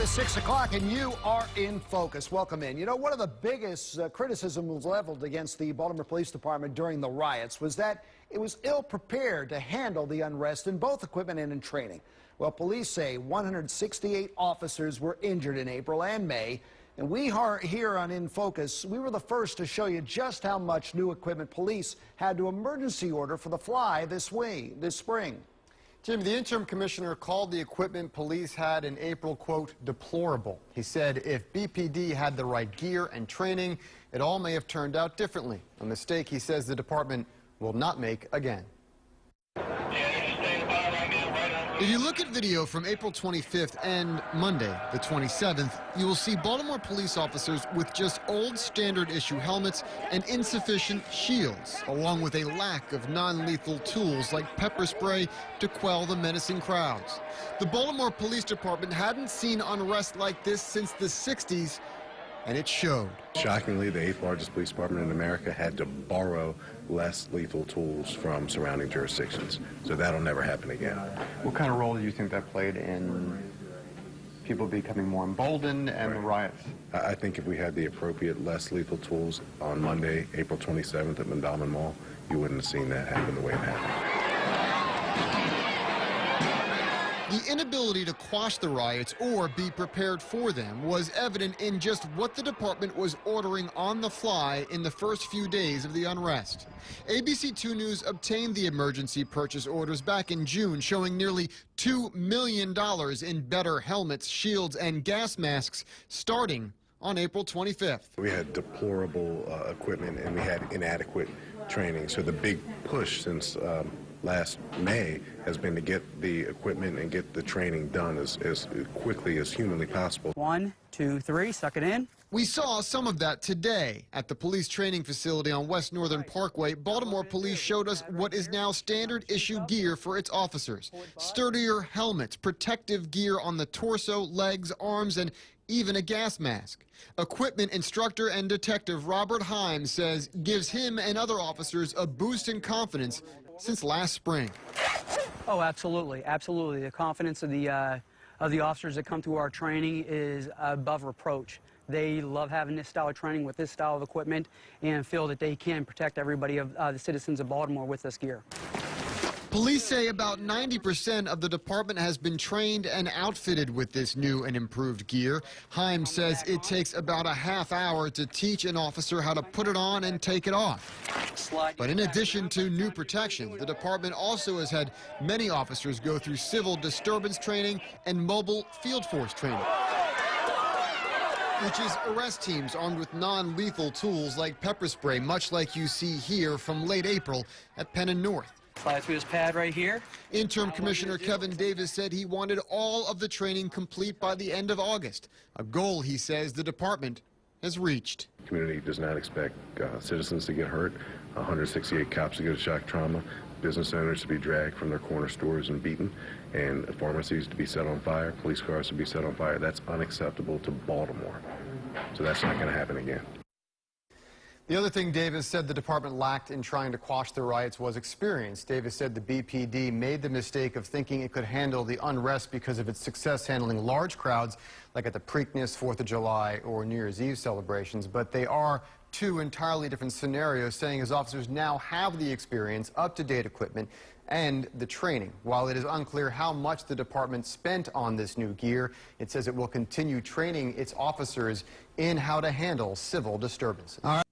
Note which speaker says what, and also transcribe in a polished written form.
Speaker 1: is 6 o'clock, and you are in focus. Welcome in. You know, one of the biggest criticisms leveled against the Baltimore Police Department during the riots was that it was ill-prepared to handle the unrest in both equipment and in training. Well, police say 168 officers were injured in April and May, and we are here on In Focus. We were the first to show you just how much new equipment police had to emergency order for the fly this spring.
Speaker 2: Jimmy, the interim commissioner called the equipment police had in April, quote, deplorable. He said if BPD had the right gear and training, it all may have turned out differently. A mistake he says the department will not make again. If you look at video from April 25th and Monday, the 27th, you will see Baltimore police officers with just old standard issue helmets and insufficient shields, along with a lack of non-lethal tools like pepper spray to quell the menacing crowds. The Baltimore Police Department hadn't seen unrest like this since the 60s, and it showed.
Speaker 3: Shockingly, the 8th largest police department in America had to borrow less lethal tools from surrounding jurisdictions. So that'll never happen again.
Speaker 2: What kind of role do you think that played in people becoming more emboldened and the riots?
Speaker 3: I think if we had the appropriate less lethal tools on Monday, April 27th at Mandalman Mall, you wouldn't have seen that happen the way it happened.
Speaker 2: The inability to quash the riots or be prepared for them was evident in just what the department was ordering on the fly in the first few days of the unrest. ABC 2 News obtained the emergency purchase orders back in June, showing nearly $2 million in better helmets, shields, and gas masks starting on April 25th.
Speaker 3: We had deplorable equipment and we had inadequate training. So the big push since last May has been to get the equipment and get the training done as quickly as humanly possible.
Speaker 4: 1, 2, 3, suck it in.
Speaker 2: We saw some of that today at the police training facility on West Northern Parkway. Baltimore police showed us what is now standard issue gear for its officers. Sturdier helmets, protective gear on the torso, legs, arms, and even a gas mask. Equipment instructor and detective Robert Himes says gives him and other officers a boost in confidence since last spring.
Speaker 4: Oh, absolutely, absolutely. The confidence of the officers that come through our training is above reproach. They love having this style of training with this style of equipment and feel that they can protect everybody of the citizens of Baltimore with this gear.
Speaker 2: Police say about 90% of the department has been trained and outfitted with this new and improved gear. Himes says it takes about a half hour to teach an officer how to put it on and take it off. But in addition to new protection, the department also has had many officers go through civil disturbance training and mobile field force training, which is arrest teams armed with non-lethal tools like pepper spray, much like you see here from late April at Penn and North.
Speaker 4: Slide through this pad right here.
Speaker 2: Interim Commissioner Kevin Davis said he wanted all of the training complete by the end of August, a goal he says the department has reached.
Speaker 3: The community does not expect citizens to get hurt, 168 cops to get shock trauma, business owners to be dragged from their corner stores and beaten, and pharmacies to be set on fire, police cars to be set on fire. That's unacceptable to Baltimore. So that's not going to happen again.
Speaker 2: The other thing Davis said the department lacked in trying to quash the riots was experience. Davis said the BPD made the mistake of thinking it could handle the unrest because of its success handling large crowds, like at the Preakness, 4th of July, or New Year's Eve celebrations. But they are two entirely different scenarios, saying his officers now have the experience, up-to-date equipment, and the training. While it is unclear how much the department spent on this new gear, it says it will continue training its officers in how to handle civil disturbances. All right.